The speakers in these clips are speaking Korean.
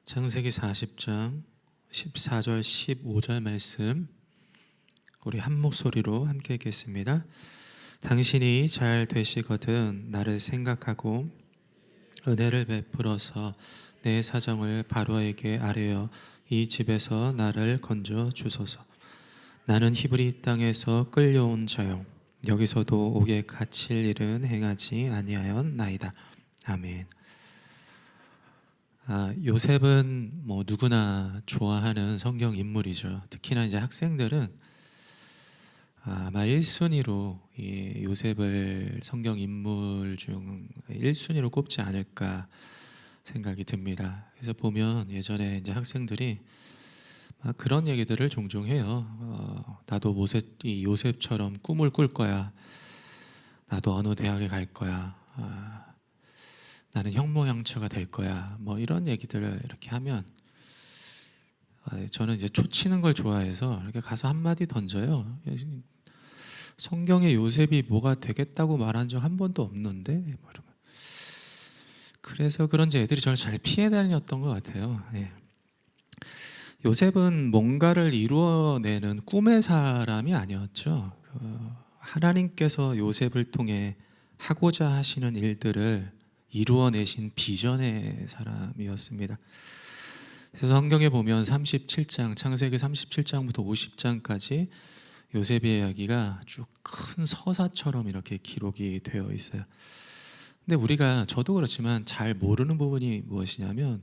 창세기 40장 14절 15절 말씀 우리 한 목소리로 함께 읽겠습니다. 당신이 잘 되시거든 나를 생각하고 은혜를 베풀어서 내 사정을 바로에게 아뢰어 이 집에서 나를 건져 주소서. 나는 히브리 땅에서 끌려온 자요 여기서도 옥에 갇힐 일은 행하지 아니하였나이다. 아멘. 요셉은 뭐 누구나 좋아하는 성경 인물이죠. 특히나 이제 학생들은 아마 1순위로 이 요셉을 성경 인물 중 1순위로 꼽지 않을까 생각이 듭니다. 그래서 보면 예전에 이제 학생들이 막 그런 얘기들을 종종 해요. 나도 요셉처럼 꿈을 꿀 거야. 나도 어느 대학에 갈 거야. 나는 형모양처가 될 거야. 뭐 이런 얘기들을 이렇게 하면 저는 이제 초치는 걸 좋아해서 이렇게 가서 한마디 던져요. 성경에 요셉이 뭐가 되겠다고 말한 적 한 번도 없는데 그래서 그런지 애들이 저를 잘 피해 다녔던 것 같아요. 요셉은 뭔가를 이루어내는 꿈의 사람이 아니었죠. 하나님께서 요셉을 통해 하고자 하시는 일들을 이루어내신 비전의 사람이었습니다. 그래서 성경에 보면 37장, 창세기 37장부터 50장까지 요셉의 이야기가 쭉 큰 서사처럼 이렇게 기록이 되어 있어요. 근데 우리가 저도 그렇지만 잘 모르는 부분이 무엇이냐면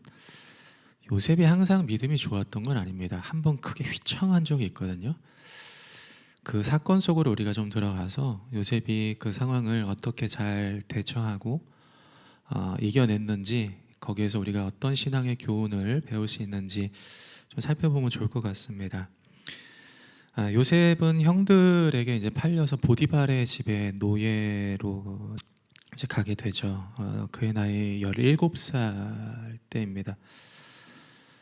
요셉이 항상 믿음이 좋았던 건 아닙니다. 한번 크게 휘청한 적이 있거든요. 그 사건 속으로 우리가 좀 들어가서 요셉이 그 상황을 어떻게 잘 대처하고 이겨냈는지 거기에서 우리가 어떤 신앙의 교훈을 배울 수 있는지 좀 살펴보면 좋을 것 같습니다. 요셉은 형들에게 이제 팔려서 보디발의 집에 노예로 이제 가게 되죠. 그의 나이 17살 때입니다.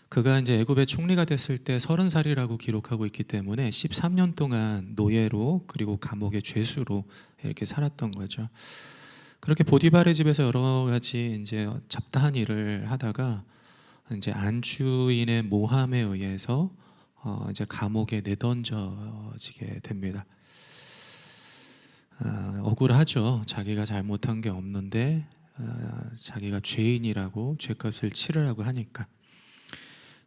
그가 이제 애굽의 총리가 됐을 때 30살이라고 기록하고 있기 때문에 13년 동안 노예로 그리고 감옥의 죄수로 이렇게 살았던 거죠. 그렇게 보디발의 집에서 여러 가지 이제 잡다한 일을 하다가 이제 안주인의 모함에 의해서 이제 감옥에 내던져지게 됩니다. 억울하죠. 자기가 잘못한 게 없는데 자기가 죄인이라고 죄값을 치르라고 하니까.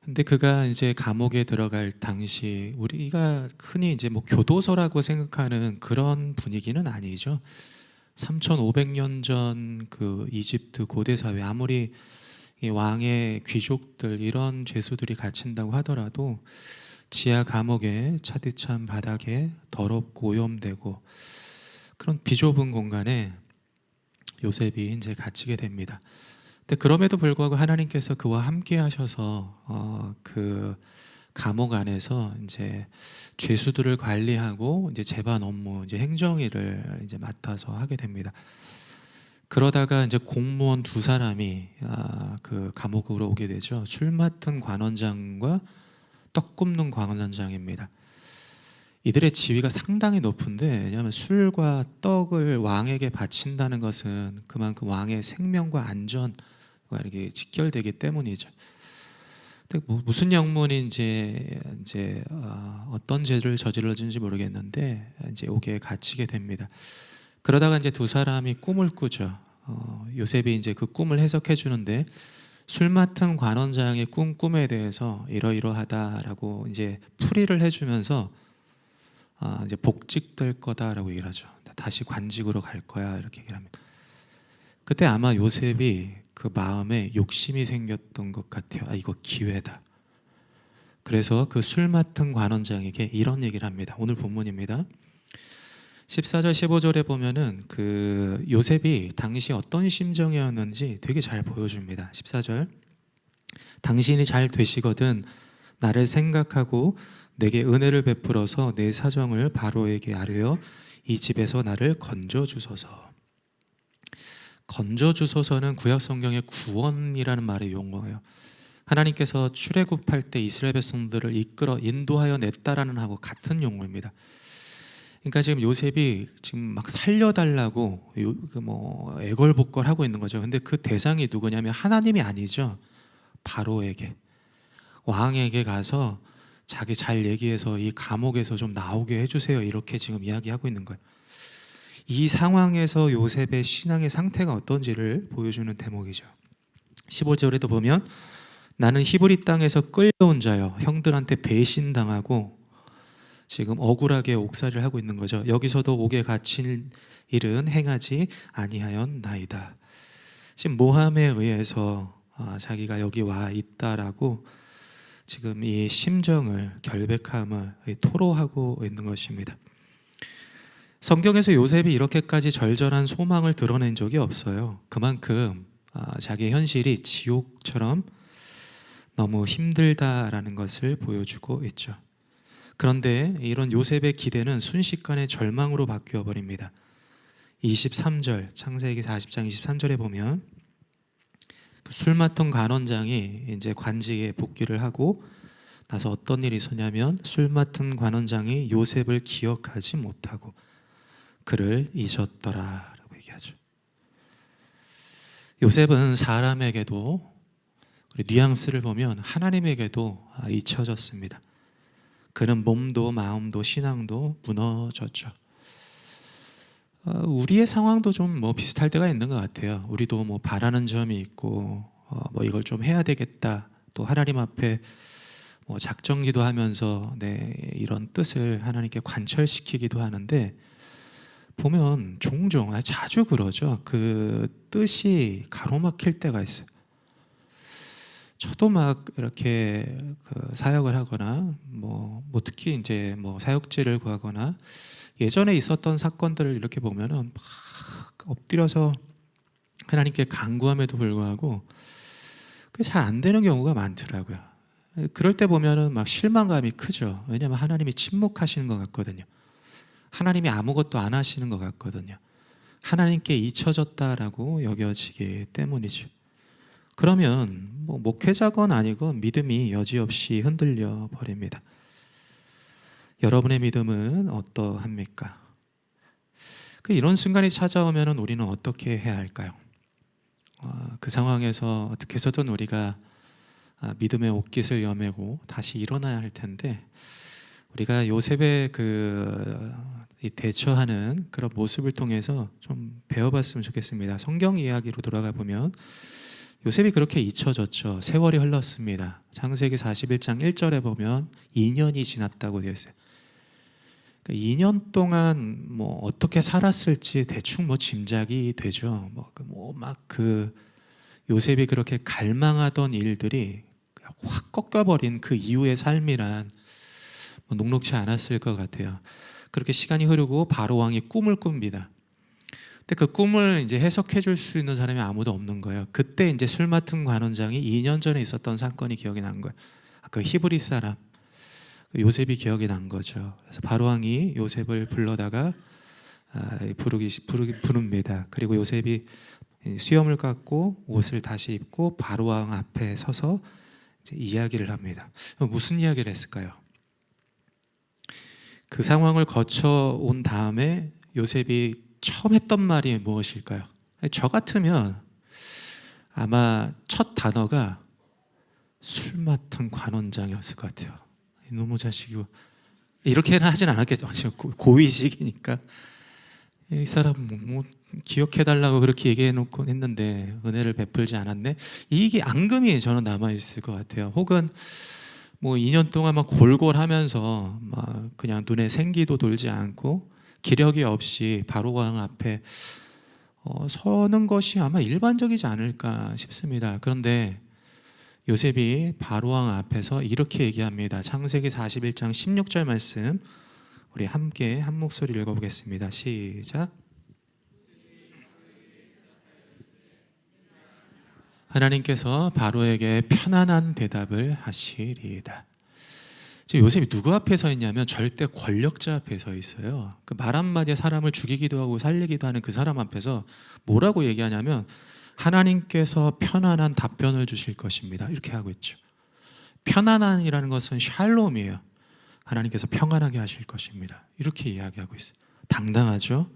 근데 그가 이제 감옥에 들어갈 당시 우리가 흔히 이제 뭐 교도소라고 생각하는 그런 분위기는 아니죠. 3500년 전 그 이집트 고대 사회 아무리 이 왕의 귀족들 이런 죄수들이 갇힌다고 하더라도 지하 감옥에 차디찬 바닥에 더럽고 오염되고 그런 비좁은 공간에 요셉이 이제 갇히게 됩니다. 근데 그럼에도 불구하고 하나님께서 그와 함께 하셔서 그 감옥 안에서 이제 죄수들을 관리하고 이제 재반 업무, 이제 행정일을 이제 맡아서 하게 됩니다. 그러다가 이제 공무원 두 사람이 그 감옥으로 오게 되죠. 술 맡은 관원장과 떡 굽는 관원장입니다. 이들의 지위가 상당히 높은데 왜냐하면 술과 떡을 왕에게 바친다는 것은 그만큼 왕의 생명과 안전과 이렇게 직결되기 때문이죠. 무슨 영문인지 이제 어떤 죄를 저질렀는지 모르겠는데 이제 옥에 갇히게 됩니다. 그러다가 이제 두 사람이 꿈을 꾸죠. 요셉이 이제 그 꿈을 해석해 주는데 술 맡은 관원장의 꿈에 대해서 이러이러하다라고 이제 풀이를 해주면서 이제 복직될 거다라고 얘기를 하죠. 다시 관직으로 갈 거야 이렇게 얘기를 합니다. 그때 아마 요셉이 그 마음에 욕심이 생겼던 것 같아요. 이거 기회다. 그래서 그 술 맡은 관원장에게 이런 얘기를 합니다. 오늘 본문입니다. 14절 15절에 보면은 그 요셉이 당시 어떤 심정이었는지 되게 잘 보여줍니다. 14절 당신이 잘 되시거든 나를 생각하고 내게 은혜를 베풀어서 내 사정을 바로에게 아뢰어 이 집에서 나를 건져 주소서. 건져 주소서는 구약 성경의 구원이라는 말의 용어예요. 하나님께서 출애굽할 때 이스라엘 백성들을 이끌어 인도하여 냈다라는 하고 같은 용어입니다. 그러니까 지금 요셉이 지금 막 살려달라고 애걸복걸하고 있는 거죠. 근데 그 대상이 누구냐면 하나님이 아니죠. 바로에게 왕에게 가서 자기 잘 얘기해서 이 감옥에서 좀 나오게 해주세요, 이렇게 지금 이야기하고 있는 거예요. 이 상황에서 요셉의 신앙의 상태가 어떤지를 보여주는 대목이죠. 15절에도 보면 나는 히브리 땅에서 끌려온 자여, 형들한테 배신당하고 지금 억울하게 옥살이를 하고 있는 거죠. 여기서도 옥에 갇힌 일은 행하지 아니하였나이다. 지금 모함에 의해서 자기가 여기 와 있다라고 지금 이 심정을, 결백함을 토로하고 있는 것입니다. 성경에서 요셉이 이렇게까지 절절한 소망을 드러낸 적이 없어요. 그만큼 자기의 현실이 지옥처럼 너무 힘들다라는 것을 보여주고 있죠. 그런데 이런 요셉의 기대는 순식간에 절망으로 바뀌어 버립니다. 23절, 창세기 40장 23절에 보면 술 맡은 관원장이 이제 관직에 복귀를 하고 나서 어떤 일이 있었냐면, 술 맡은 관원장이 요셉을 기억하지 못하고 그를 잊었더라라고 얘기하죠. 요셉은 사람에게도, 뉘앙스를 보면 하나님에게도 잊혀졌습니다. 그는 몸도 마음도 신앙도 무너졌죠. 우리의 상황도 좀 비슷할 때가 있는 것 같아요. 우리도 바라는 점이 있고 이걸 좀 해야 되겠다, 또 하나님 앞에 작정기도 하면서 이런 뜻을 하나님께 관철시키기도 하는데, 보면 종종, 자주 그러죠. 그 뜻이 가로막힐 때가 있어요. 저도 막 이렇게 사역을 하거나 특히 이제 사역지를 구하거나 예전에 있었던 사건들을 이렇게 보면은 막 엎드려서 하나님께 간구함에도 불구하고 그게 잘 안 되는 경우가 많더라고요. 그럴 때 보면은 막 실망감이 크죠. 왜냐하면 하나님이 침묵하시는 것 같거든요. 하나님이 아무것도 안 하시는 것 같거든요. 하나님께 잊혀졌다라고 여겨지기 때문이죠. 그러면 목회자건 아니건 믿음이 여지없이 흔들려 버립니다. 여러분의 믿음은 어떠합니까? 이런 순간이 찾아오면 우리는 어떻게 해야 할까요? 그 상황에서 어떻게 해서든 우리가 믿음의 옷깃을 여매고 다시 일어나야 할 텐데, 우리가 요셉의 이 대처하는 그런 모습을 통해서 좀 배워봤으면 좋겠습니다. 성경 이야기로 돌아가 보면 요셉이 그렇게 잊혀졌죠. 세월이 흘렀습니다. 창세기 41장 1절에 보면 2년이 지났다고 되어 있어요. 2년 동안 어떻게 살았을지 대충 짐작이 되죠. 요셉이 그렇게 갈망하던 일들이 확 꺾여버린 그 이후의 삶이란 녹록지 않았을 것 같아요. 그렇게 시간이 흐르고 바로 왕이 꿈을 꿉니다. 근데 그 꿈을 이제 해석해 줄 수 있는 사람이 아무도 없는 거예요. 그때 이제 술 맡은 관원장이 2년 전에 있었던 사건이 기억이 난 거예요. 그 히브리 사람 요셉이 기억이 난 거죠. 그래서 바로 왕이 요셉을 불러다가 부릅니다. 그리고 요셉이 수염을 깎고 옷을 다시 입고 바로 왕 앞에 서서 이제 이야기를 합니다. 무슨 이야기를 했을까요? 그 상황을 거쳐온 다음에 요셉이 처음 했던 말이 무엇일까요? 저 같으면 아마 첫 단어가 술 맡은 관원장이었을 것 같아요. 이놈의 자식이, 이렇게는 하진 않았겠죠. 고위직이니까 이 사람 기억해달라고 그렇게 얘기해놓고 했는데 은혜를 베풀지 않았네. 이게 앙금이 저는 남아있을 것 같아요. 혹은 2년 동안 막 골골하면서 막 그냥 눈에 생기도 돌지 않고 기력이 없이 바로 왕 앞에 서는 것이 아마 일반적이지 않을까 싶습니다. 그런데 요셉이 바로 왕 앞에서 이렇게 얘기합니다. 창세기 41장 16절 말씀, 우리 함께 한 목소리 읽어보겠습니다. 시작. 하나님께서 바로에게 편안한 대답을 하시리이다. 지금 요셉이 누구 앞에 서 있냐면 절대 권력자 앞에 서 있어요. 그 말 한마디에 사람을 죽이기도 하고 살리기도 하는 그 사람 앞에서 뭐라고 얘기하냐면 하나님께서 편안한 답변을 주실 것입니다, 이렇게 하고 있죠. 편안한이라는 것은 샬롬이에요. 하나님께서 평안하게 하실 것입니다, 이렇게 이야기하고 있어요. 당당하죠?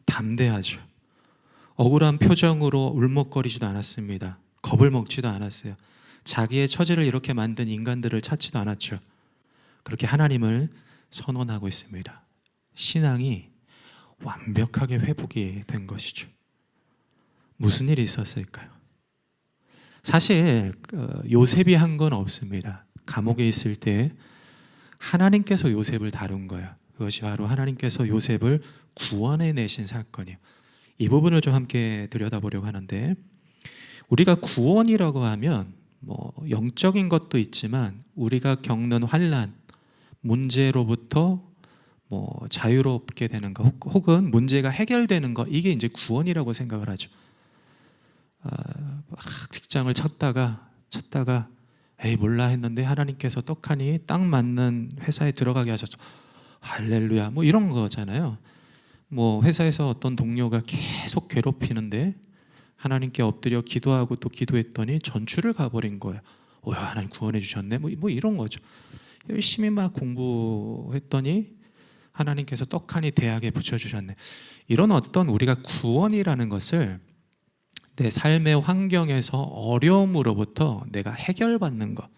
담대하죠? 억울한 표정으로 울먹거리지도 않았습니다. 겁을 먹지도 않았어요. 자기의 처지를 이렇게 만든 인간들을 찾지도 않았죠. 그렇게 하나님을 선언하고 있습니다. 신앙이 완벽하게 회복이 된 것이죠. 무슨 일이 있었을까요? 사실 요셉이 한 건 없습니다. 감옥에 있을 때 하나님께서 요셉을 다룬 거예요. 그것이 바로 하나님께서 요셉을 구원해내신 사건이에요. 이 부분을 좀 함께 들여다보려고 하는데, 우리가 구원이라고 하면 영적인 것도 있지만 우리가 겪는 환난, 문제로부터 자유롭게 되는 거, 혹은 문제가 해결되는 거, 이게 이제 구원이라고 생각을 하죠. 직장을 찾다가 에이 몰라 했는데 하나님께서 떡하니 딱 맞는 회사에 들어가게 하셔서 할렐루야, 이런 거잖아요. 회사에서 어떤 동료가 계속 괴롭히는데 하나님께 엎드려 기도하고 또 기도했더니 전출을 가버린 거예요. 하나님 구원해 주셨네, 이런 거죠. 열심히 막 공부했더니 하나님께서 떡하니 대학에 붙여주셨네. 이런 어떤 우리가 구원이라는 것을 내 삶의 환경에서 어려움으로부터 내가 해결받는 것,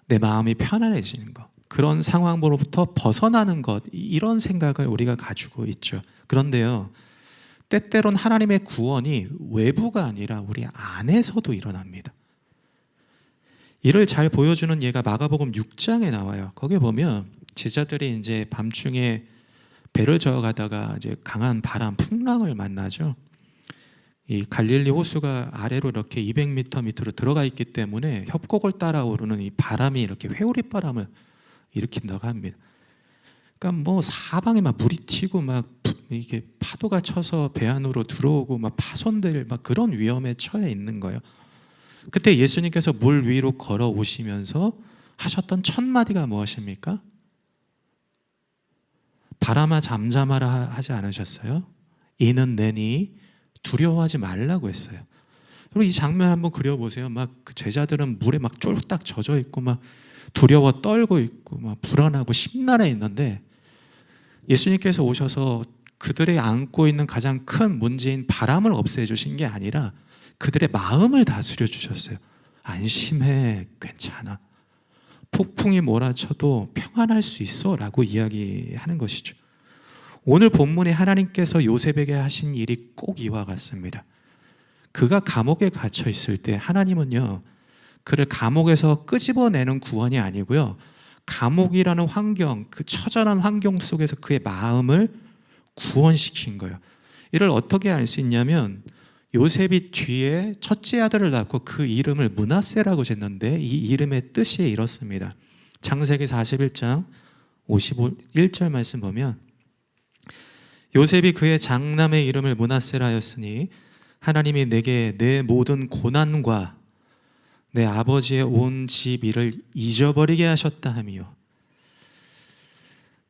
내 마음이 편안해지는 것, 그런 상황으로부터 벗어나는 것, 이런 생각을 우리가 가지고 있죠. 그런데요, 때때론 하나님의 구원이 외부가 아니라 우리 안에서도 일어납니다. 이를 잘 보여주는 예가 마가복음 6장에 나와요. 거기에 보면 제자들이 이제 밤중에 배를 저어가다가 이제 강한 바람, 풍랑을 만나죠. 이 갈릴리 호수가 아래로 이렇게 200m 밑으로 들어가 있기 때문에 협곡을 따라오르는 이 바람이 이렇게 회오리 바람을 일으킨다고 합니다. 그러니까 사방에 막 물이 튀고 막 이게 파도가 쳐서 배 안으로 들어오고 막 파손될 그런 위험에 처해 있는 거예요. 그때 예수님께서 물 위로 걸어 오시면서 하셨던 첫 마디가 무엇입니까? 바람아 잠잠하라 하지 않으셨어요? 이는 내니 두려워하지 말라고 했어요. 그리고 이 장면 한번 그려보세요. 그 제자들은 물에 막 쫄딱 젖어 있고 막 두려워 떨고 있고 막 불안하고 심란해 있는데, 예수님께서 오셔서 그들이 안고 있는 가장 큰 문제인 바람을 없애주신 게 아니라 그들의 마음을 다스려 주셨어요. 안심해, 괜찮아, 폭풍이 몰아쳐도 평안할 수 있어 라고 이야기하는 것이죠. 오늘 본문에 하나님께서 요셉에게 하신 일이 꼭 이와 같습니다. 그가 감옥에 갇혀 있을 때 하나님은요, 그를 감옥에서 끄집어내는 구원이 아니고요, 감옥이라는 환경, 그 처절한 환경 속에서 그의 마음을 구원시킨 거예요. 이를 어떻게 알 수 있냐면, 요셉이 뒤에 첫째 아들을 낳고 그 이름을 므낫세라고 짓는데, 이 이름의 뜻이 이렇습니다. 창세기 41장 51절 말씀 보면, 요셉이 그의 장남의 이름을 므낫세라 하였으니 하나님이 내게 내 모든 고난과 내 아버지의 온 집 일을 잊어버리게 하셨다 하며,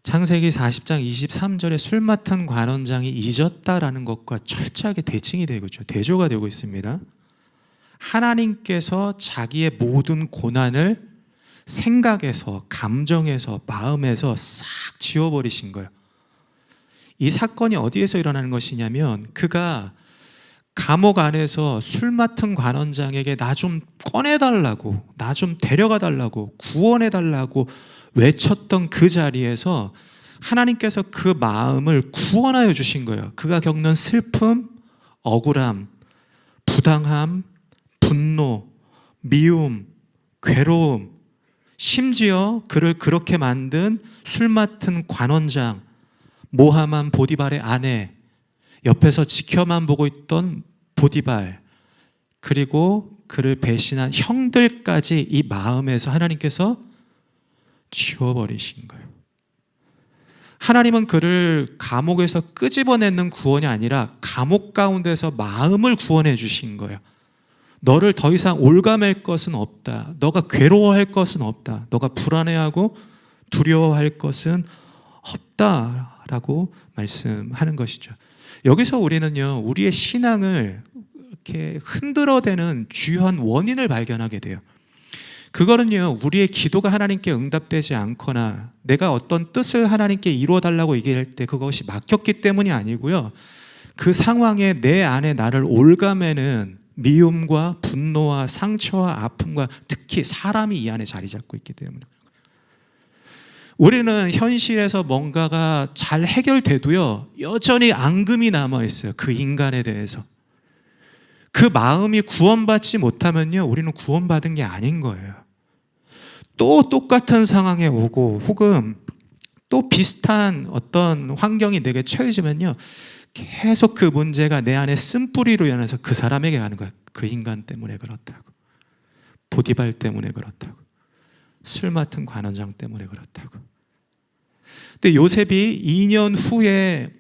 창세기 40장 23절에 술 맡은 관원장이 잊었다라는 것과 철저하게 대칭이 되고 있죠. 대조가 되고 있습니다. 하나님께서 자기의 모든 고난을 생각에서, 감정에서, 마음에서 싹 지워버리신 거예요. 이 사건이 어디에서 일어나는 것이냐면, 그가 감옥 안에서 술 맡은 관원장에게 나 좀 꺼내달라고, 나 좀 데려가달라고, 구원해달라고 외쳤던 그 자리에서 하나님께서 그 마음을 구원하여 주신 거예요. 그가 겪는 슬픔, 억울함, 부당함, 분노, 미움, 괴로움, 심지어 그를 그렇게 만든 술 맡은 관원장, 모함한 보디발의 아내, 옆에서 지켜만 보고 있던 보디발, 그리고 그를 배신한 형들까지 이 마음에서 하나님께서 지워버리신 거예요. 하나님은 그를 감옥에서 끄집어내는 구원이 아니라 감옥 가운데서 마음을 구원해 주신 거예요. 너를 더 이상 올가맬 것은 없다. 너가 괴로워할 것은 없다. 너가 불안해하고 두려워할 것은 없다라고 말씀하는 것이죠. 여기서 우리는요, 우리의 신앙을 이렇게 흔들어대는 주요한 원인을 발견하게 돼요. 그거는요, 우리의 기도가 하나님께 응답되지 않거나 내가 어떤 뜻을 하나님께 이루어달라고 얘기할 때 그것이 막혔기 때문이 아니고요, 그 상황에 내 안에 나를 올가매는 미움과 분노와 상처와 아픔과 특히 사람이 이 안에 자리 잡고 있기 때문에 우리는 현실에서 뭔가가 잘 해결돼도요 여전히 앙금이 남아있어요. 그 인간에 대해서. 그 마음이 구원받지 못하면요 우리는 구원받은 게 아닌 거예요. 또 똑같은 상황에 오고 혹은 또 비슷한 어떤 환경이 내게 처해지면요 계속 그 문제가 내 안에 쓴뿌리로 인해서 그 사람에게 가는 거야. 그 인간 때문에 그렇다고, 보디발 때문에 그렇다고, 술 맡은 관원장 때문에 그렇다고. 근데 요셉이 2년 후에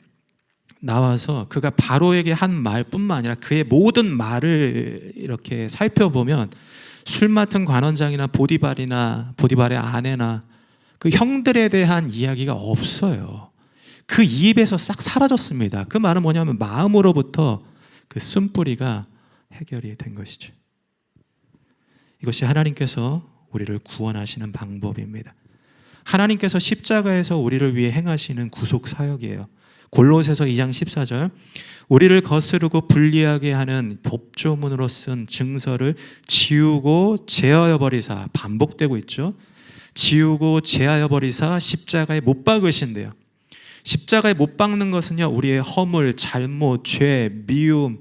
나와서 그가 바로에게 한 말뿐만 아니라 그의 모든 말을 이렇게 살펴보면 술 맡은 관원장이나 보디발의 아내나 그 형들에 대한 이야기가 없어요. 그 입에서 싹 사라졌습니다. 그 말은 뭐냐면 마음으로부터 그 쓴뿌리가 해결이 된 것이죠. 이것이 하나님께서 우리를 구원하시는 방법입니다. 하나님께서 십자가에서 우리를 위해 행하시는 구속 사역이에요. 골로새서 2장 14절, 우리를 거스르고 불리하게 하는 법조문으로 쓴 증서를 지우고 제하여 버리사, 반복되고 있죠. 지우고 제하여 버리사 십자가에 못 박으신대요. 십자가에 못 박는 것은요 우리의 허물, 잘못, 죄, 미움,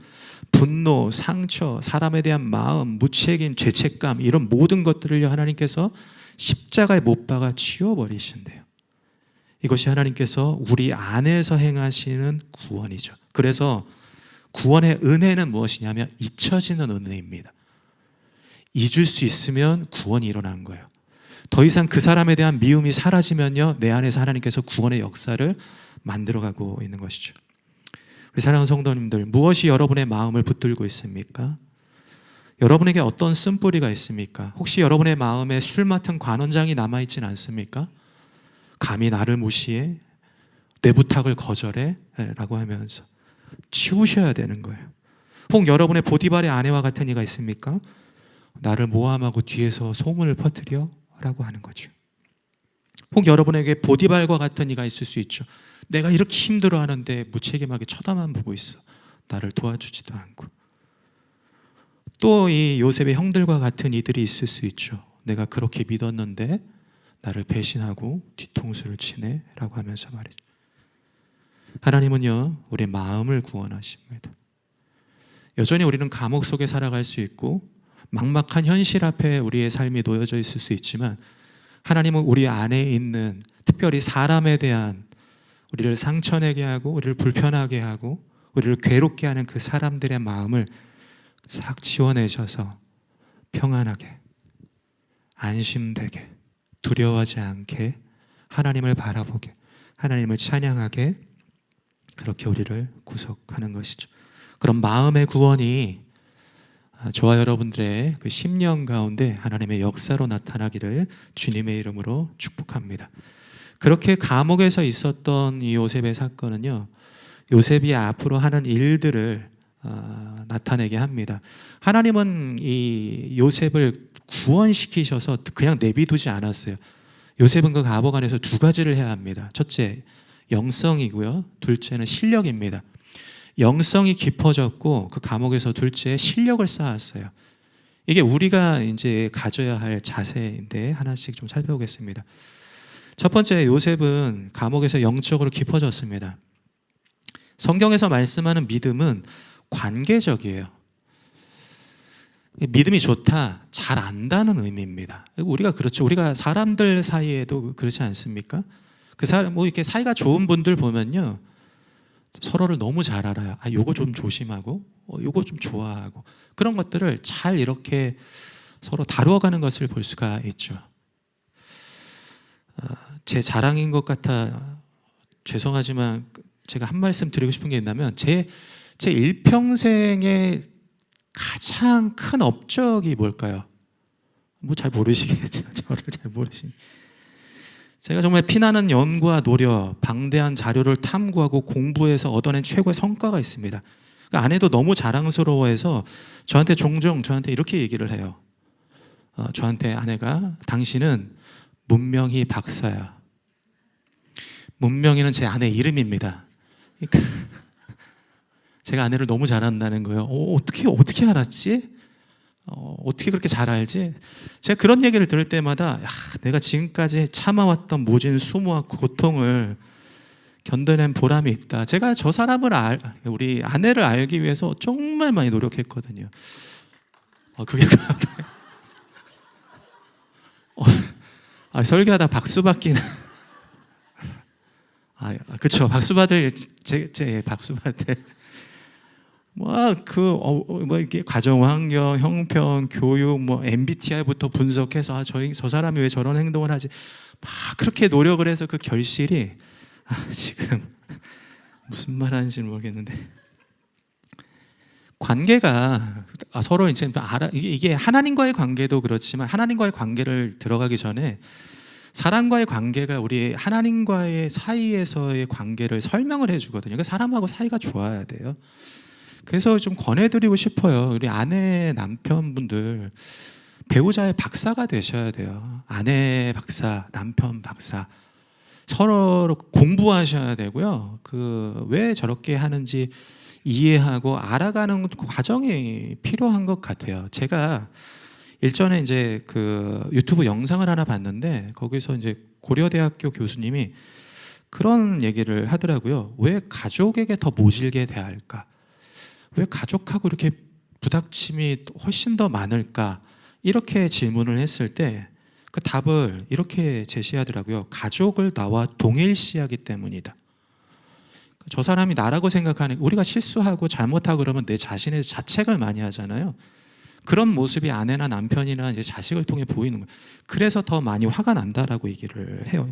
분노, 상처, 사람에 대한 마음, 무책임, 죄책감, 이런 모든 것들을 하나님께서 십자가에 못 박아 지워버리신대요. 이것이 하나님께서 우리 안에서 행하시는 구원이죠. 그래서 구원의 은혜는 무엇이냐면 잊혀지는 은혜입니다. 잊을 수 있으면 구원이 일어난 거예요. 더 이상 그 사람에 대한 미움이 사라지면요 내 안에서 하나님께서 구원의 역사를 만들어가고 있는 것이죠. 우리 사랑하는 성도님들, 무엇이 여러분의 마음을 붙들고 있습니까? 여러분에게 어떤 쓴뿌리가 있습니까? 혹시 여러분의 마음에 술 맡은 관원장이 남아있진 않습니까? 감히 나를 무시해? 내 부탁을 거절해? 라고 하면서 치우셔야 되는 거예요. 혹 여러분의 보디발의 아내와 같은 이가 있습니까? 나를 모함하고 뒤에서 소문을 퍼뜨려? 라고 하는 거죠. 혹 여러분에게 보디발과 같은 이가 있을 수 있죠. 내가 이렇게 힘들어하는데 무책임하게 쳐다만 보고 있어. 나를 도와주지도 않고. 또 이 요셉의 형들과 같은 이들이 있을 수 있죠. 내가 그렇게 믿었는데 나를 배신하고 뒤통수를 치네 라고 하면서 말이죠. 하나님은요 우리의 마음을 구원하십니다. 여전히 우리는 감옥 속에 살아갈 수 있고 막막한 현실 앞에 우리의 삶이 놓여져 있을 수 있지만 하나님은 우리 안에 있는 특별히 사람에 대한 우리를 상처내게 하고 우리를 불편하게 하고 우리를 괴롭게 하는 그 사람들의 마음을 싹 지워내셔서 평안하게, 안심되게, 두려워하지 않게, 하나님을 바라보게, 하나님을 찬양하게, 그렇게 우리를 구속하는 것이죠. 그럼 마음의 구원이 저와 여러분들의 그 10년 가운데 하나님의 역사로 나타나기를 주님의 이름으로 축복합니다. 그렇게 감옥에서 있었던 이 요셉의 사건은요 요셉이 앞으로 하는 일들을 나타내게 합니다. 하나님은 이 요셉을 구원시키셔서 그냥 내비두지 않았어요. 요셉은 그 감옥 안에서 두 가지를 해야 합니다. 첫째, 영성이고요. 둘째는 실력입니다. 영성이 깊어졌고 그 감옥에서 둘째, 실력을 쌓았어요. 이게 우리가 이제 가져야 할 자세인데 하나씩 좀 살펴보겠습니다. 첫 번째, 요셉은 감옥에서 영적으로 깊어졌습니다. 성경에서 말씀하는 믿음은 관계적이에요. 믿음이 좋다, 잘 안다는 의미입니다. 우리가 그렇죠. 우리가 사람들 사이에도 그렇지 않습니까? 그 사람 뭐 이렇게 사이가 좋은 분들 보면요, 서로를 너무 잘 알아요. 요거 좀 조심하고, 요거 좀 좋아하고 그런 것들을 잘 이렇게 서로 다루어가는 것을 볼 수가 있죠. 제 자랑인 것 같아 죄송하지만 제가 한 말씀 드리고 싶은 게 있다면 제 일평생의 가장 큰 업적이 뭘까요? 뭐 잘 모르시겠죠. 저를 잘 모르시니. 제가 정말 피나는 연구와 노력, 방대한 자료를 탐구하고 공부해서 얻어낸 최고의 성과가 있습니다. 그 아내도 너무 자랑스러워해서 저한테 종종 이렇게 얘기를 해요. 저한테 아내가 당신은 문명희 박사야. 문명희는 제 아내 이름입니다. 그러니까 제가 아내를 너무 잘 안다는 거예요. 어떻게 알았지? 어떻게 그렇게 잘 알지? 제가 그런 얘기를 들을 때마다 내가 지금까지 참아왔던 모진 수모와 고통을 견뎌낸 보람이 있다. 제가 저 사람을 우리 아내를 알기 위해서 정말 많이 노력했거든요. 그게 설교하다 박수 받기는 그쵸, 박수 받을 제 박수 받을 이게 가정 환경, 형편, 교육, MBTI부터 분석해서 저 사람이 왜 저런 행동을 하지? 막 그렇게 노력을 해서 그 결실이 지금 무슨 말 하는지 모르겠는데, 관계가 서로 이제 이게 하나님과의 관계도 그렇지만 하나님과의 관계를 들어가기 전에 사람과의 관계가 우리 하나님과의 사이에서의 관계를 설명을 해주거든요. 그러니까 사람하고 사이가 좋아야 돼요. 그래서 좀 권해드리고 싶어요. 우리 아내, 남편분들 배우자의 박사가 되셔야 돼요. 아내 박사, 남편 박사. 서로 공부하셔야 되고요. 왜 저렇게 하는지 이해하고 알아가는 과정이 필요한 것 같아요. 제가 일전에 이제 유튜브 영상을 하나 봤는데 거기서 이제 고려대학교 교수님이 그런 얘기를 하더라고요. 왜 가족에게 더 모질게 대할까? 왜 가족하고 이렇게 부닥침이 훨씬 더 많을까? 이렇게 질문을 했을 때 그 답을 이렇게 제시하더라고요. 가족을 나와 동일시하기 때문이다. 저 사람이 나라고 생각하는, 우리가 실수하고 잘못하고 그러면 내 자신의 자책을 많이 하잖아요. 그런 모습이 아내나 남편이나 이제 자식을 통해 보이는 거예요. 그래서 더 많이 화가 난다라고 얘기를 해요.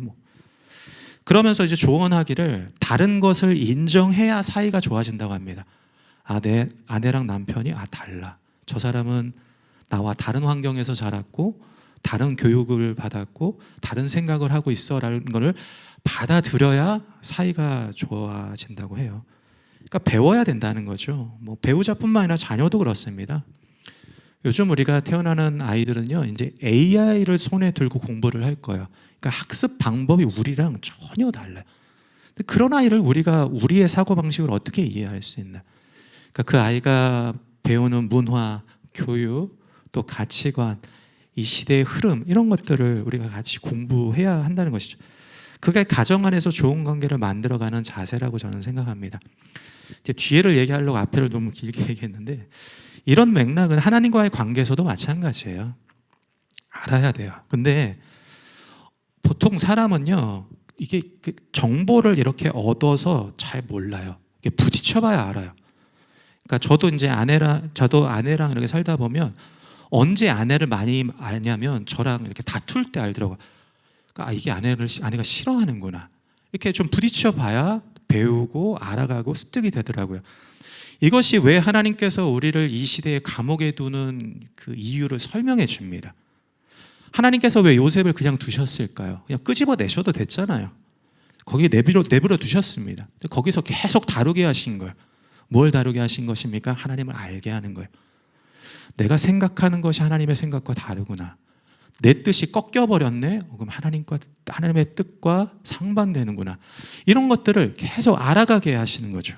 그러면서 이제 조언하기를 다른 것을 인정해야 사이가 좋아진다고 합니다. 내 아내랑 남편이 달라. 저 사람은 나와 다른 환경에서 자랐고 다른 교육을 받았고 다른 생각을 하고 있어라는 걸 받아들여야 사이가 좋아진다고 해요. 그러니까 배워야 된다는 거죠. 배우자뿐만 아니라 자녀도 그렇습니다. 요즘 우리가 태어나는 아이들은요, 이제 AI를 손에 들고 공부를 할 거예요. 그러니까 학습 방법이 우리랑 전혀 달라요. 근데 그런 아이를 우리가 우리의 사고 방식을 어떻게 이해할 수 있나? 그러니까 그 아이가 배우는 문화, 교육, 또 가치관, 이 시대의 흐름, 이런 것들을 우리가 같이 공부해야 한다는 것이죠. 그게 가정 안에서 좋은 관계를 만들어가는 자세라고 저는 생각합니다. 이제 뒤에를 얘기하려고 앞에를 너무 길게 얘기했는데, 이런 맥락은 하나님과의 관계에서도 마찬가지예요. 알아야 돼요. 근데 보통 사람은요, 이게 정보를 이렇게 얻어서 잘 몰라요. 이게 부딪혀봐야 알아요. 그러니까 저도 아내랑 이렇게 살다 보면 언제 아내를 많이 알냐면 저랑 이렇게 다툴 때 알더라고요. 그러니까 이게 아내가 싫어하는구나. 이렇게 좀 부딪혀봐야 배우고 알아가고 습득이 되더라고요. 이것이 왜 하나님께서 우리를 이 시대에 감옥에 두는 그 이유를 설명해 줍니다. 하나님께서 왜 요셉을 그냥 두셨을까요? 그냥 끄집어내셔도 됐잖아요. 거기에 내버려 두셨습니다. 거기서 계속 다루게 하신 거예요. 뭘 다루게 하신 것입니까? 하나님을 알게 하는 거예요. 내가 생각하는 것이 하나님의 생각과 다르구나. 내 뜻이 꺾여버렸네? 그럼 하나님의 뜻과 상반되는구나. 이런 것들을 계속 알아가게 하시는 거죠.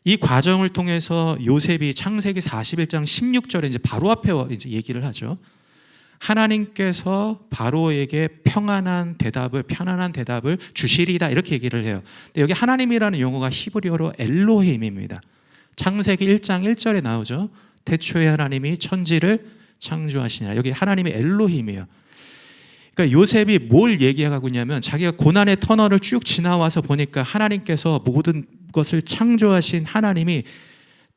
이 과정을 통해서 요셉이 창세기 41장 16절에 이제 바로 앞에 이제 얘기를 하죠. 하나님께서 바로에게 편안한 대답을 주시리라, 이렇게 얘기를 해요. 근데 여기 하나님이라는 용어가 히브리어로 엘로힘입니다. 창세기 1장 1절에 나오죠. 태초에 하나님이 천지를 창조하시니라. 여기 하나님의 엘로힘이에요. 그러니까 요셉이 뭘 얘기하고 있냐면 자기가 고난의 터널을 쭉 지나와서 보니까 하나님께서 모든 것을 창조하신 하나님이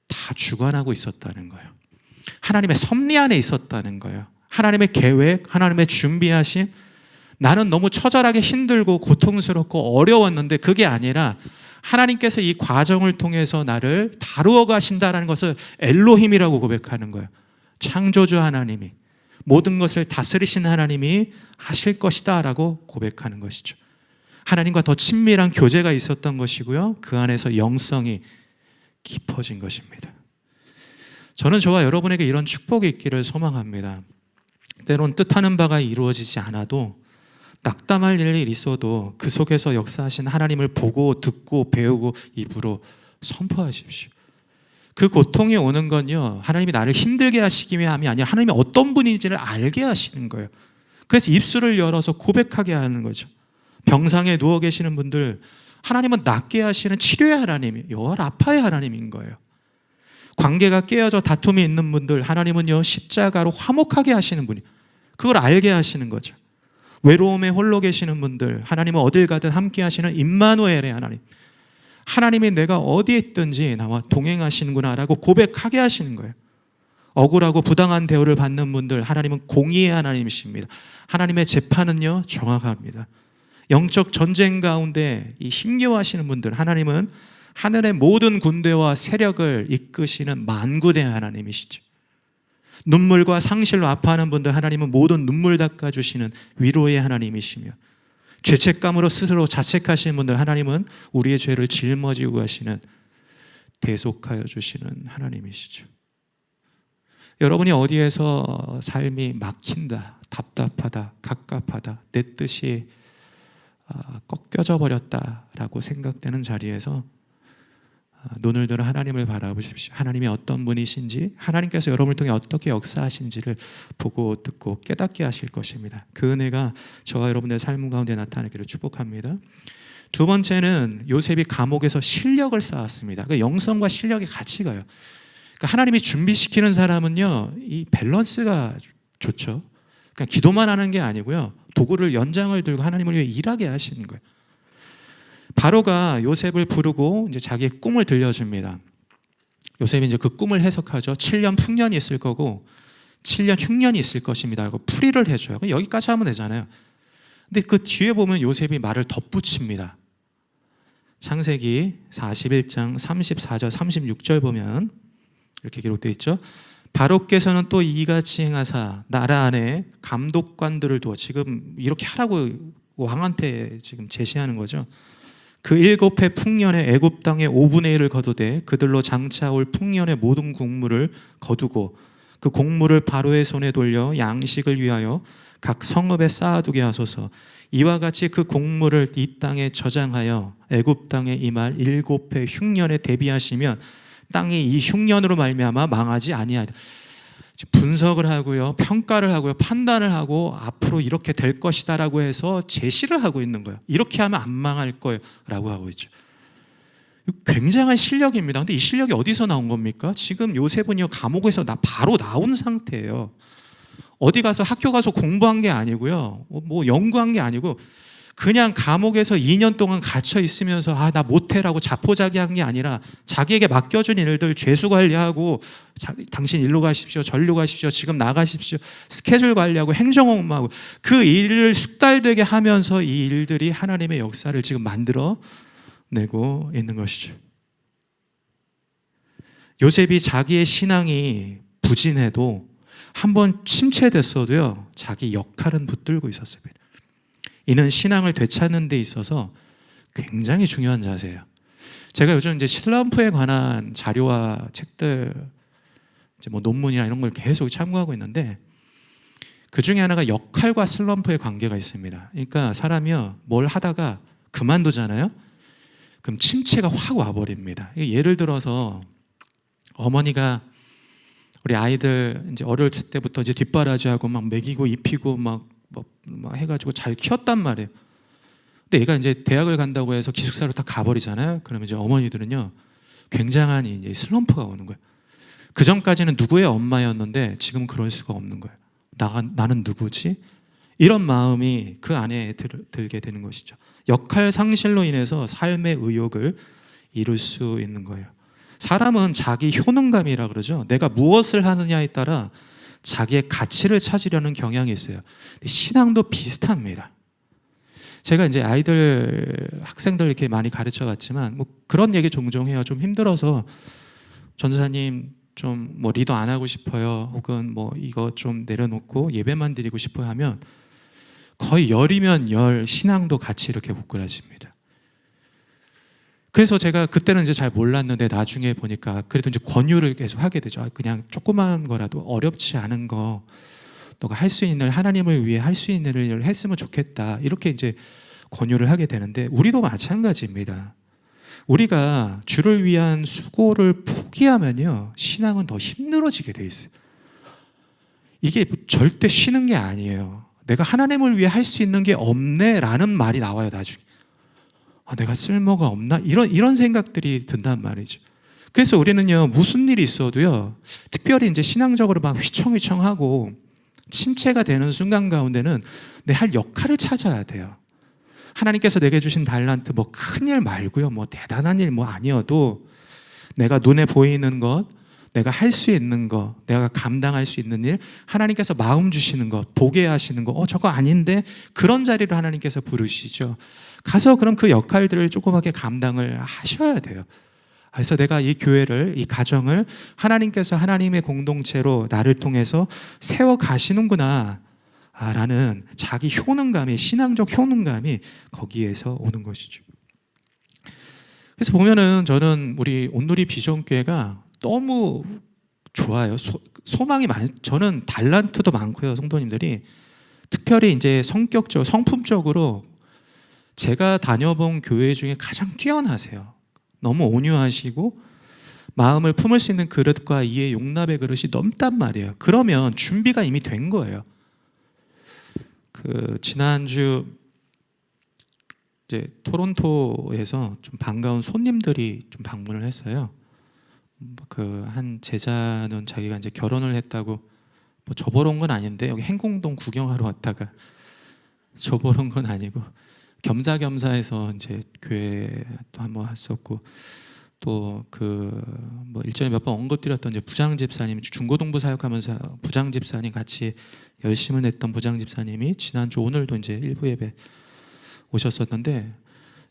다 주관하고 있었다는 거예요. 하나님의 섭리 안에 있었다는 거예요. 하나님의 계획, 하나님의 준비하심. 나는 너무 처절하게 힘들고 고통스럽고 어려웠는데 그게 아니라 하나님께서 이 과정을 통해서 나를 다루어 가신다는 것을 엘로힘이라고 고백하는 거예요. 창조주 하나님이, 모든 것을 다스리신 하나님이 하실 것이다 라고 고백하는 것이죠. 하나님과 더 친밀한 교제가 있었던 것이고요, 그 안에서 영성이 깊어진 것입니다. 저는 저와 여러분에게 이런 축복이 있기를 소망합니다. 때론 뜻하는 바가 이루어지지 않아도, 낙담할 일이 있어도 그 속에서 역사하신 하나님을 보고 듣고 배우고 입으로 선포하십시오. 그 고통이 오는 건요, 하나님이 나를 힘들게 하시기 위함이 아니라 하나님이 어떤 분인지를 알게 하시는 거예요. 그래서 입술을 열어서 고백하게 하는 거죠. 병상에 누워 계시는 분들, 하나님은 낫게 하시는 치료의 하나님이, 여호와 라파의 하나님인 거예요. 관계가 깨어져 다툼이 있는 분들, 하나님은요 십자가로 화목하게 하시는 분이, 그걸 알게 하시는 거죠. 외로움에 홀로 계시는 분들, 하나님은 어딜 가든 함께 하시는 임마누엘의 하나님, 하나님이 내가 어디에 있든지 나와 동행하시는구나 라고 고백하게 하시는 거예요. 억울하고 부당한 대우를 받는 분들, 하나님은 공의의 하나님이십니다. 하나님의 재판은요 정확합니다. 영적 전쟁 가운데 이 힘겨워하시는 분들, 하나님은 하늘의 모든 군대와 세력을 이끄시는 만군의 하나님이시죠. 눈물과 상실로 아파하는 분들, 하나님은 모든 눈물 닦아주시는 위로의 하나님이시며, 죄책감으로 스스로 자책하시는 분들, 하나님은 우리의 죄를 짊어지고 가시는 대속하여 주시는 하나님이시죠. 여러분이 어디에서 삶이 막힌다, 답답하다, 갑갑하다, 내 뜻이 꺾여져 버렸다라고 생각되는 자리에서 눈을 들어 하나님을 바라보십시오. 하나님이 어떤 분이신지, 하나님께서 여러분을 통해 어떻게 역사하신지를 보고 듣고 깨닫게 하실 것입니다. 그 은혜가 저와 여러분의 삶 가운데 나타나기를 축복합니다. 두 번째는 요셉이 감옥에서 실력을 쌓았습니다. 그 영성과 실력이 같이 가요. 그러니까 하나님이 준비시키는 사람은요, 이 밸런스가 좋죠. 그러니까 기도만 하는 게 아니고요, 도구를 연장을 들고 하나님을 위해 일하게 하시는 거예요. 바로가 요셉을 부르고 이제 자기의 꿈을 들려줍니다. 요셉이 이제 그 꿈을 해석하죠. 7년 풍년이 있을 거고 7년 흉년이 있을 것입니다. 하고 풀이를 해줘요. 여기까지 하면 되잖아요. 근데 그 뒤에 보면 요셉이 말을 덧붙입니다. 창세기 41장 34절 36절 보면 이렇게 기록되어 있죠. 바로께서는 또 이같이 행하사 나라 안에 감독관들을 두어, 지금 이렇게 하라고 왕한테 지금 제시하는 거죠. 그 7해 풍년에 애굽 땅의 5분의 1을 거두되 그들로 장차올 풍년의 모든 곡물을 거두고 그 곡물을 바로의 손에 돌려 양식을 위하여 각 성읍에 쌓아두게 하소서. 이와 같이 그 곡물을 이 땅에 저장하여 애굽 땅에 임할 7해 흉년에 대비하시면 땅이 이 흉년으로 말미암아 망하지 아니하리라. 분석을 하고요, 평가를 하고요, 판단을 하고 앞으로 이렇게 될 것이다 라고 해서 제시를 하고 있는 거예요. 이렇게 하면 안 망할 거예요 라고 하고 있죠. 굉장한 실력입니다. 근데 이 실력이 어디서 나온 겁니까? 지금 요셉은요 감옥에서 바로 나온 상태예요. 어디 가서 학교 가서 공부한 게 아니고요, 뭐 연구한 게 아니고 그냥 감옥에서 2년 동안 갇혀 있으면서 나 못해라고 자포자기한 게 아니라 자기에게 맡겨준 일들 죄수 관리하고, 당신 일로 가십시오, 절로 가십시오, 지금 나가십시오, 스케줄 관리하고 행정 업무하고 그 일을 숙달되게 하면서 이 일들이 하나님의 역사를 지금 만들어내고 있는 것이죠. 요셉이 자기의 신앙이 부진해도 한번 침체됐어도요 자기 역할은 붙들고 있었습니다. 이는 신앙을 되찾는 데 있어서 굉장히 중요한 자세예요. 제가 요즘 이제 슬럼프에 관한 자료와 책들, 이제 뭐 논문이나 이런 걸 계속 참고하고 있는데, 그 중에 하나가 역할과 슬럼프의 관계가 있습니다. 그러니까 사람이요 뭘 하다가 그만두잖아요. 그럼 침체가 확 와버립니다. 예를 들어서 어머니가 우리 아이들 이제 어렸을 때부터 이제 뒷바라지하고 막 먹이고 입히고 막 해가지고 잘 키웠단 말이에요. 근데 얘가 이제 대학을 간다고 해서 기숙사로 다 가버리잖아요. 그러면 이제 어머니들은요 굉장한 이제 슬럼프가 오는 거예요. 그 전까지는 누구의 엄마였는데 지금 그럴 수가 없는 거예요. 나는 누구지? 이런 마음이 그 안에 들게 되는 것이죠. 역할 상실로 인해서 삶의 의욕을 잃을 수 있는 거예요. 사람은 자기 효능감이라 그러죠. 내가 무엇을 하느냐에 따라 자기의 가치를 찾으려는 경향이 있어요. 신앙도 비슷합니다. 제가 이제 아이들, 학생들 이렇게 많이 가르쳐 봤지만 뭐 그런 얘기 종종 해요. 좀 힘들어서 전도사님 좀 뭐 리더 안 하고 싶어요. 혹은 뭐 이거 좀 내려놓고 예배만 드리고 싶어요 하면 거의 열이면 열, 신앙도 같이 이렇게 고꾸라집니다. 그래서 제가 그때는 이제 잘 몰랐는데 나중에 보니까 그래도 이제 권유를 계속 하게 되죠. 그냥 조그만 거라도 어렵지 않은 거, 너가 할 수 있는 일, 하나님을 위해 할 수 있는 일을 했으면 좋겠다. 이렇게 이제 권유를 하게 되는데 우리도 마찬가지입니다. 우리가 주를 위한 수고를 포기하면요, 신앙은 더 힘들어지게 돼 있어요. 이게 절대 쉬는 게 아니에요. 내가 하나님을 위해 할 수 있는 게 없네 라는 말이 나와요, 나중에. 내가 쓸모가 없나? 이런 생각들이 든단 말이죠. 그래서 우리는요, 무슨 일이 있어도요, 특별히 이제 신앙적으로 막 휘청휘청하고 침체가 되는 순간 가운데는 내 할 역할을 찾아야 돼요. 하나님께서 내게 주신 달란트, 뭐 큰 일 말고요, 뭐 대단한 일 뭐 아니어도 내가 눈에 보이는 것, 내가 할 수 있는 것, 내가 감당할 수 있는 일, 하나님께서 마음 주시는 것, 보게 하시는 것, 저거 아닌데, 그런 자리로 하나님께서 부르시죠. 가서 그럼 그 역할들을 조그맣게 감당을 하셔야 돼요. 그래서 내가 이 교회를, 이 가정을 하나님께서 하나님의 공동체로 나를 통해서 세워 가시는구나 라는 자기 효능감이, 신앙적 효능감이 거기에서 오는 것이죠. 그래서 보면은 저는 우리 온누리 비전교회가 너무 좋아요. 소망이 저는 달란트도 많고요, 성도님들이. 특별히 이제 성격적으로, 성품적으로 제가 다녀본 교회 중에 가장 뛰어나세요. 너무 온유하시고 마음을 품을 수 있는 그릇과 이해 용납의 그릇이 넘단 말이에요. 그러면 준비가 이미 된 거예요. 지난주 이제 토론토에서 좀 반가운 손님들이 좀 방문을 했어요. 한 제자는 자기가 이제 결혼을 했다고 뭐 저보러 온 건 아닌데 여기 행궁동 구경하러 왔다가 저보러 온 건 아니고 겸사겸사해서 이제 교회 또 한번 했었고, 또 뭐 일전에 몇 번 언급드렸던 이제 부장 집사님, 중고동부 사역하면서 부장 집사님 같이 열심을 냈던 부장 집사님이 지난주 오늘도 이제 일부 예배 오셨었는데,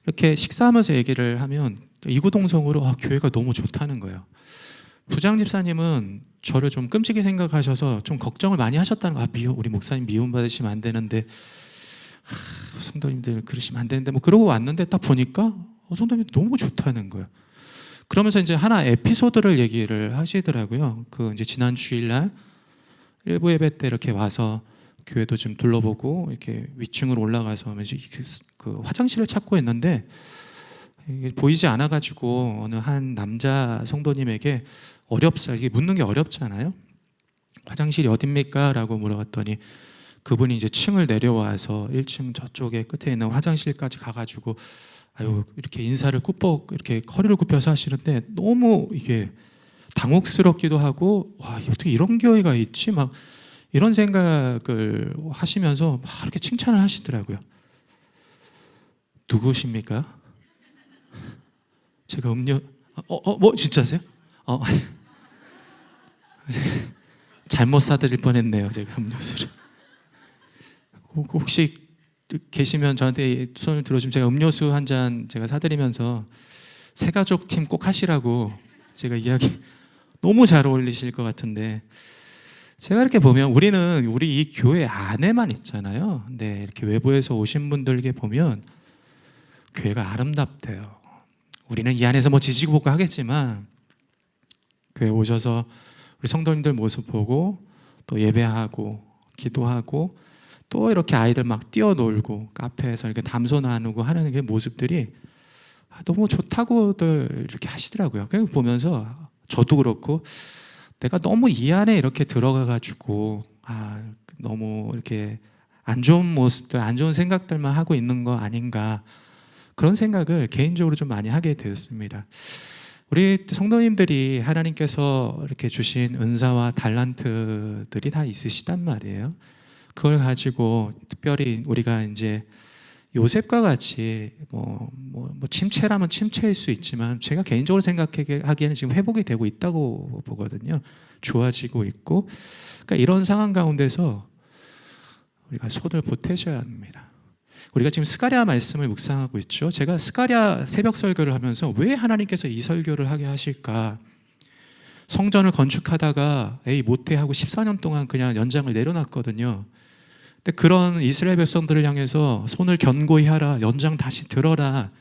이렇게 식사하면서 얘기를 하면 이구동성으로 교회가 너무 좋다는 거예요. 부장 집사님은 저를 좀 끔찍이 생각하셔서 좀 걱정을 많이 하셨다는 거예요. 우리 목사님 미움받으시면 안 되는데, 성도님들 그러시면 안 되는데, 뭐 그러고 왔는데 딱 보니까 성도님이 너무 좋다는 거예요. 그러면서 이제 하나 에피소드를 얘기를 하시더라고요. 이제 지난 주일날 일부 예배 때 이렇게 와서 교회도 좀 둘러보고 이렇게 위층으로 올라가서 그 화장실을 찾고 있는데 이게 보이지 않아가지고 어느 한 남자 성도님에게 이게 묻는 게 어렵잖아요. 화장실이 어딥니까? 라고 물어봤더니 그분이 이제 층을 내려와서 1층 저쪽에 끝에 있는 화장실까지 가가지고 이렇게 인사를 꾸벅 이렇게 허리를 굽혀서 하시는데 너무 이게 당혹스럽기도 하고, 어떻게 이런 교회가 있지? 막 이런 생각을 하시면서 막 이렇게 칭찬을 하시더라고요. 누구십니까? 제가 뭐 진짜세요? 잘못 사드릴 뻔했네요, 제가 음료수를. 혹시 계시면 저한테 손을 들어주면 제가 음료수 한 잔 제가 사드리면서 새가족 팀 꼭 하시라고 제가 이야기 너무 잘 어울리실 것 같은데, 제가 이렇게 보면 우리 이 교회 안에만 있잖아요. 근데 이렇게 외부에서 오신 분들에게 보면 교회가 아름답대요. 우리는 이 안에서 뭐 지지고 볶고 하겠지만 교회 오셔서 우리 성도님들 모습 보고 또 예배하고 기도하고 또 이렇게 아이들 막 뛰어놀고 카페에서 이렇게 담소 나누고 하는 그 모습들이 너무 좋다고들 이렇게 하시더라고요. 그냥 보면서 저도 그렇고 내가 너무 이 안에 이렇게 들어가가지고 너무 이렇게 안 좋은 모습들, 안 좋은 생각들만 하고 있는 거 아닌가, 그런 생각을 개인적으로 좀 많이 하게 되었습니다. 우리 성도님들이 하나님께서 이렇게 주신 은사와 달란트들이 다 있으시단 말이에요. 그걸 가지고 특별히 우리가 이제 요셉과 같이 뭐 침체라면 침체일 수 있지만 제가 개인적으로 생각하기에는 지금 회복이 되고 있다고 보거든요. 좋아지고 있고, 그러니까 이런 상황 가운데서 우리가 손을 보태셔야 합니다. 우리가 지금 스가랴 말씀을 묵상하고 있죠. 제가 스가랴 새벽 설교를 하면서 왜 하나님께서 이 설교를 하게 하실까? 성전을 건축하다가 못해 하고 14년 동안 그냥 연장을 내려놨거든요. 근데 그런 이스라엘 백성들을 향해서 손을 견고히 하라, 연장 다시 들어라,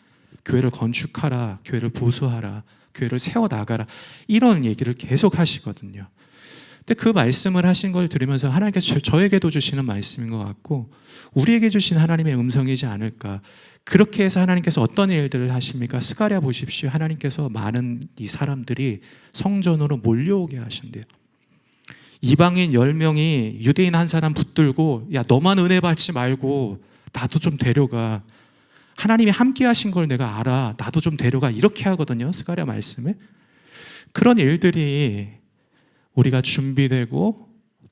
교회를 건축하라, 교회를 보수하라, 교회를 세워나가라, 이런 얘기를 계속 하시거든요. 근데 그 말씀을 하신 걸 들으면서 하나님께서 저에게도 주시는 말씀인 것 같고 우리에게 주신 하나님의 음성이지 않을까. 그렇게 해서 하나님께서 어떤 일들을 하십니까? 스가랴 보십시오. 하나님께서 많은 이 사람들이 성전으로 몰려오게 하신대요. 이방인 10명이 유대인 한 사람 붙들고 야 너만 은혜 받지 말고 나도 좀 데려가. 하나님이 함께 하신 걸 내가 알아. 나도 좀 데려가. 이렇게 하거든요. 스가랴 말씀에. 그런 일들이 우리가 준비되고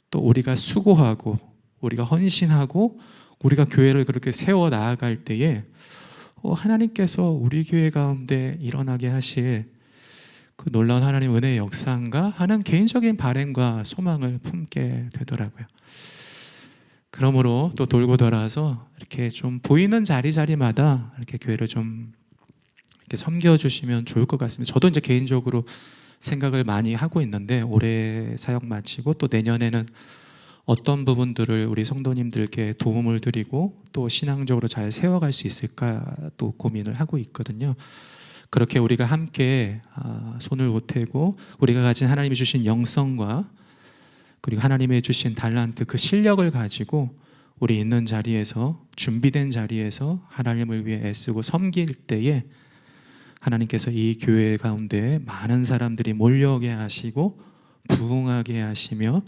또 우리가 수고하고 우리가 헌신하고 우리가 교회를 그렇게 세워 나아갈 때에 하나님께서 우리 교회 가운데 일어나게 하실 그 놀라운 하나님 은혜의 역사인가 하는 개인적인 바람과 소망을 품게 되더라고요. 그러므로 또 돌고 돌아서 이렇게 좀 보이는 자리마다 이렇게 교회를 좀 이렇게 섬겨주시면 좋을 것 같습니다. 저도 이제 개인적으로 생각을 많이 하고 있는데 올해 사역 마치고 또 내년에는 어떤 부분들을 우리 성도님들께 도움을 드리고 또 신앙적으로 잘 세워갈 수 있을까 또 고민을 하고 있거든요. 그렇게 우리가 함께 손을 보태고 우리가 가진 하나님이 주신 영성과 그리고 하나님이 주신 달란트 그 실력을 가지고 우리 있는 자리에서 준비된 자리에서 하나님을 위해 애쓰고 섬길 때에 하나님께서 이 교회 가운데 많은 사람들이 몰려오게 하시고 부흥하게 하시며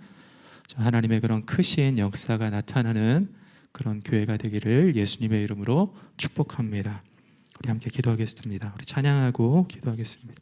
하나님의 그런 크신 역사가 나타나는 그런 교회가 되기를 예수님의 이름으로 축복합니다. 우리 함께 기도하겠습니다. 우리 찬양하고 기도하겠습니다.